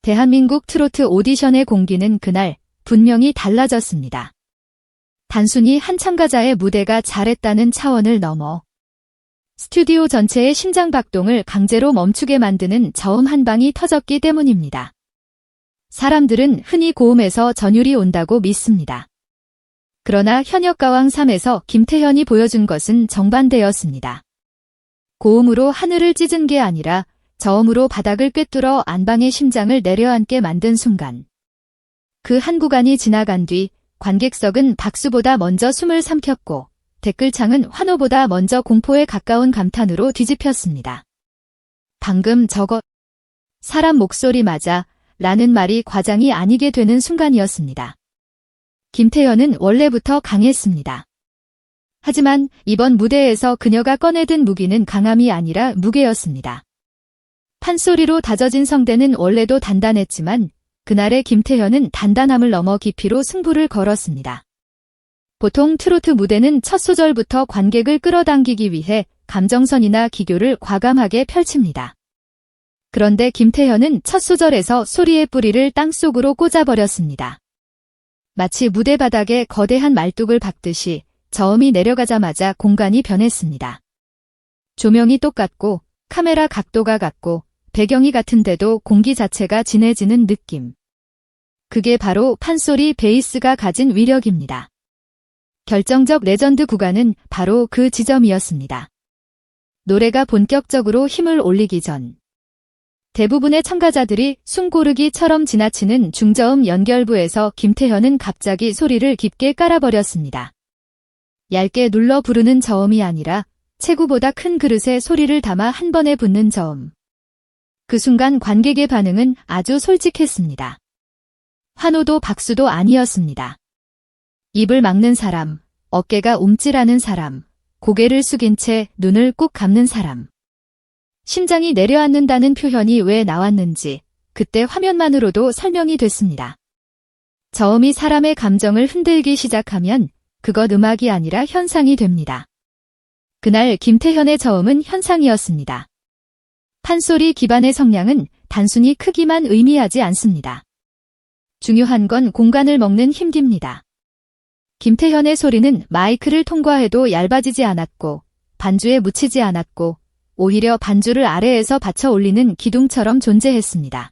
대한민국 트로트 오디션의 공기는 그날 분명히 달라졌습니다. 단순히 한 참가자의 무대가 잘했다는 차원을 넘어 스튜디오 전체의 심장박동을 강제로 멈추게 만드는 저음 한 방이 터졌기 때문입니다. 사람들은 흔히 고음에서 전율이 온다고 믿습니다. 그러나 현역가왕 3에서 김태현이 보여준 것은 정반대였습니다. 고음으로 하늘을 찢은 게 아니라 저음으로 바닥을 꿰뚫어 안방의 심장을 내려앉게 만든 순간. 그 한 구간이 지나간 뒤 관객석은 박수보다 먼저 숨을 삼켰고 댓글창은 환호보다 먼저 공포에 가까운 감탄으로 뒤집혔습니다. 방금 저거 사람 목소리 맞아? 라는 말이 과장이 아니게 되는 순간이었습니다. 김태현은 원래부터 강했습니다. 하지만 이번 무대에서 그녀가 꺼내든 무기는 강함이 아니라 무게였습니다. 판소리로 다져진 성대는 원래도 단단했지만 그날의 김태현은 단단함을 넘어 깊이로 승부를 걸었습니다. 보통 트로트 무대는 첫 소절부터 관객을 끌어당기기 위해 감정선이나 기교를 과감하게 펼칩니다. 그런데 김태현은 첫 소절에서 소리의 뿌리를 땅속으로 꽂아버렸습니다. 마치 무대 바닥에 거대한 말뚝을 박듯이 저음이 내려가자마자 공간이 변했습니다. 조명이 똑같고 카메라 각도가 같고 배경이 같은데도 공기 자체가 진해지는 느낌. 그게 바로 판소리 베이스가 가진 위력입니다. 결정적 레전드 구간은 바로 그 지점이었습니다. 노래가 본격적으로 힘을 올리기 전 대부분의 참가자들이 숨고르기처럼 지나치는 중저음 연결부에서 김태현은 갑자기 소리를 깊게 깔아버렸습니다. 얇게 눌러 부르는 저음이 아니라 체구보다 큰 그릇에 소리를 담아 한 번에 붓는 저음. 그 순간 관객의 반응은 아주 솔직했습니다. 환호도 박수도 아니었습니다. 입을 막는 사람, 어깨가 움찔하는 사람, 고개를 숙인 채 눈을 꾹 감는 사람. 심장이 내려앉는다는 표현이 왜 나왔는지 그때 화면만으로도 설명이 됐습니다. 저음이 사람의 감정을 흔들기 시작하면 그것 음악이 아니라 현상이 됩니다. 그날 김태현의 저음은 현상이었습니다. 판소리 기반의 성량은 단순히 크기만 의미하지 않습니다. 중요한 건 공간을 먹는 힘입니다. 김태현의 소리는 마이크를 통과해도 얇아지지 않았고 반주에 묻히지 않았고 오히려 반주를 아래에서 받쳐 올리는 기둥처럼 존재했습니다.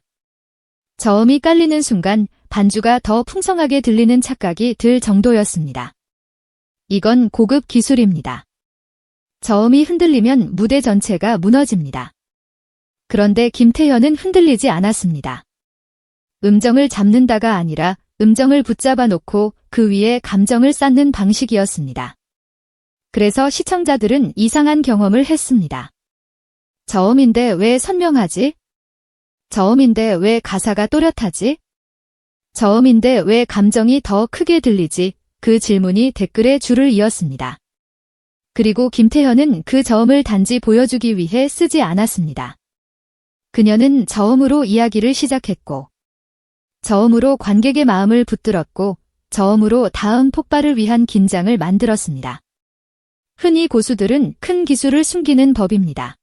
저음이 깔리는 순간 반주가 더 풍성하게 들리는 착각이 들 정도였습니다. 이건 고급 기술입니다. 저음이 흔들리면 무대 전체가 무너집니다. 그런데 김태현은 흔들리지 않았습니다. 음정을 잡는다가 아니라 음정을 붙잡아 놓고 그 위에 감정을 쌓는 방식이었습니다. 그래서 시청자들은 이상한 경험을 했습니다. 저음인데 왜 선명하지? 저음인데 왜 가사가 또렷하지? 저음인데 왜 감정이 더 크게 들리지? 그 질문이 댓글에 줄을 이었습니다. 그리고 김태현은 그 저음을 단지 보여주기 위해 쓰지 않았습니다. 그녀는 저음으로 이야기를 시작했고 저음으로 관객의 마음을 붙들었고 저음으로 다음 폭발을 위한 긴장을 만들었습니다. 흔히 고수들은 큰 기술을 숨기는 법입니다.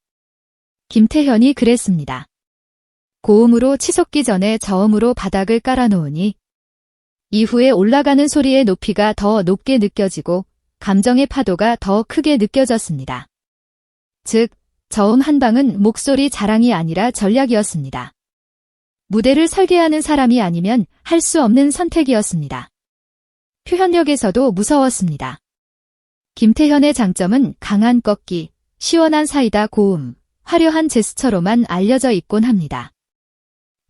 김태현이 그랬습니다. 고음으로 치솟기 전에 저음으로 바닥을 깔아놓으니 이후에 올라가는 소리의 높이가 더 높게 느껴지고 감정의 파도가 더 크게 느껴졌습니다. 즉, 저음 한 방은 목소리 자랑이 아니라 전략이었습니다. 무대를 설계하는 사람이 아니면 할 수 없는 선택이었습니다. 표현력에서도 무서웠습니다. 김태현의 장점은 강한 꺾기, 시원한 사이다 고음, 화려한 제스처로만 알려져 있곤 합니다.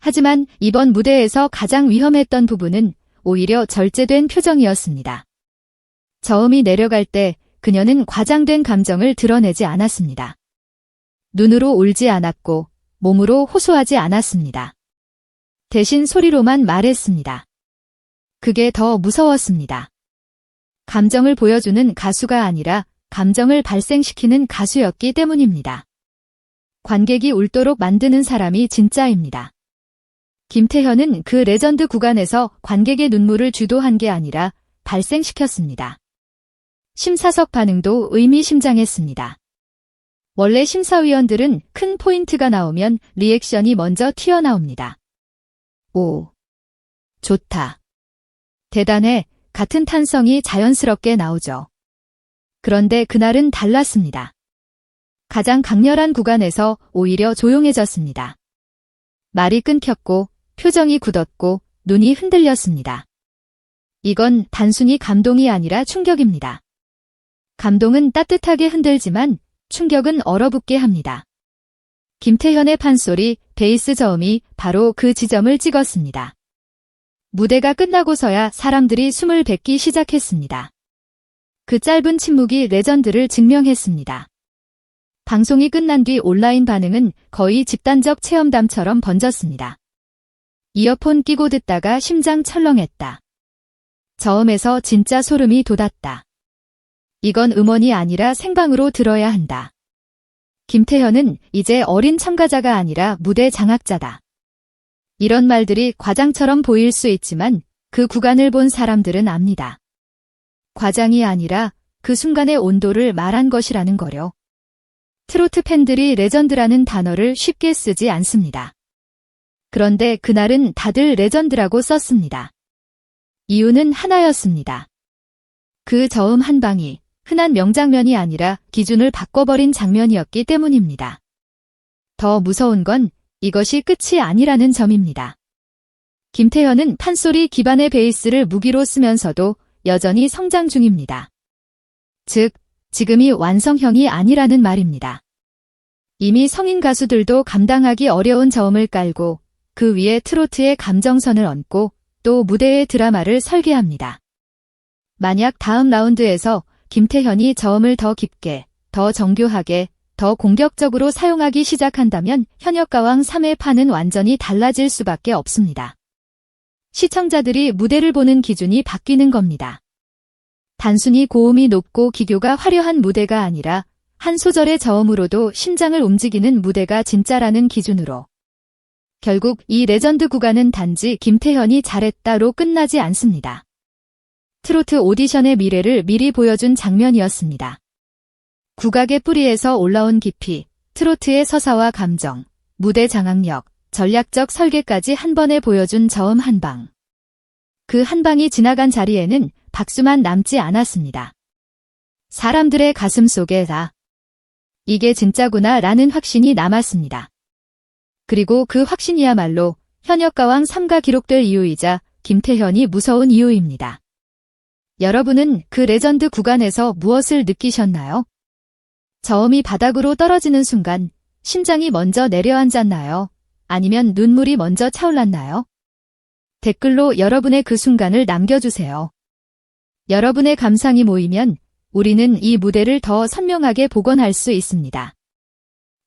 하지만 이번 무대에서 가장 위험했던 부분은 오히려 절제된 표정이었습니다. 저음이 내려갈 때 그녀는 과장된 감정을 드러내지 않았습니다. 눈으로 울지 않았고 몸으로 호소하지 않았습니다. 대신 소리로만 말했습니다. 그게 더 무서웠습니다. 감정을 보여주는 가수가 아니라 감정을 발생시키는 가수였기 때문입니다. 관객이 울도록 만드는 사람이 진짜입니다. 김태현은 그 레전드 구간에서 관객의 눈물을 주도한 게 아니라 발생시켰습니다. 심사석 반응도 의미심장했습니다. 원래 심사위원들은 큰 포인트가 나오면 리액션이 먼저 튀어나옵니다. 오. 좋다. 대단해. 같은 탄성이 자연스럽게 나오죠. 그런데 그날은 달랐습니다. 가장 강렬한 구간에서 오히려 조용해졌습니다. 말이 끊겼고 표정이 굳었고 눈이 흔들렸습니다. 이건 단순히 감동이 아니라 충격입니다. 감동은 따뜻하게 흔들지만 충격은 얼어붙게 합니다. 김태현의 판소리, 베이스 저음이 바로 그 지점을 찍었습니다. 무대가 끝나고서야 사람들이 숨을 뱉기 시작했습니다. 그 짧은 침묵이 레전드를 증명했습니다. 방송이 끝난 뒤 온라인 반응은 거의 집단적 체험담처럼 번졌습니다. 이어폰 끼고 듣다가 심장 철렁했다. 저음에서 진짜 소름이 돋았다. 이건 음원이 아니라 생방으로 들어야 한다. 김태현은 이제 어린 참가자가 아니라 무대 장악자다. 이런 말들이 과장처럼 보일 수 있지만 그 구간을 본 사람들은 압니다. 과장이 아니라 그 순간의 온도를 말한 것이라는 거요. 트로트 팬들이 레전드라는 단어를 쉽게 쓰지 않습니다. 그런데 그날은 다들 레전드라고 썼습니다. 이유는 하나였습니다. 그 저음 한 방이 흔한 명장면이 아니라 기준을 바꿔버린 장면이었기 때문입니다. 더 무서운 건 이것이 끝이 아니라는 점입니다. 김태현은 판소리 기반의 베이스를 무기로 쓰면서도 여전히 성장 중입니다. 즉, 지금이 완성형이 아니라는 말입니다. 이미 성인 가수들도 감당하기 어려운 저음을 깔고 그 위에 트로트의 감정선을 얹고 또 무대의 드라마를 설계합니다. 만약 다음 라운드에서 김태현이 저음을 더 깊게, 더 정교하게, 더 공격적으로 사용하기 시작한다면 현역가왕 3회 판은 완전히 달라질 수밖에 없습니다. 시청자들이 무대를 보는 기준이 바뀌는 겁니다. 단순히 고음이 높고 기교가 화려한 무대가 아니라 한 소절의 저음으로도 심장을 움직이는 무대가 진짜라는 기준으로. 결국 이 레전드 구간은 단지 김태현이 잘했다로 끝나지 않습니다. 트로트 오디션의 미래를 미리 보여준 장면이었습니다. 국악의 뿌리에서 올라온 깊이, 트로트의 서사와 감정, 무대 장악력, 전략적 설계까지 한 번에 보여준 저음 한 방. 그 한 방이 지나간 자리에는 박수만 남지 않았습니다. 사람들의 가슴 속에 이게 진짜구나 라는 확신이 남았습니다. 그리고 그 확신이야말로 현역가왕 3가 기록될 이유이자 김태현이 무서운 이유입니다. 여러분은 그 레전드 구간에서 무엇을 느끼셨나요? 저음이 바닥으로 떨어지는 순간 심장이 먼저 내려앉았나요? 아니면 눈물이 먼저 차올랐나요? 댓글로 여러분의 그 순간을 남겨주세요. 여러분의 감상이 모이면 우리는 이 무대를 더 선명하게 복원할 수 있습니다.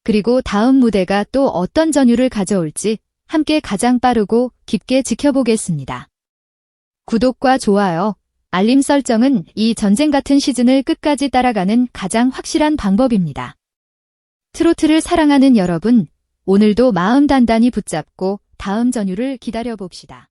그리고 다음 무대가 또 어떤 전율을 가져올지 함께 가장 빠르고 깊게 지켜보겠습니다. 구독과 좋아요, 알림 설정은 이 전쟁 같은 시즌을 끝까지 따라가는 가장 확실한 방법입니다. 트로트를 사랑하는 여러분, 오늘도 마음 단단히 붙잡고 다음 전율을 기다려봅시다.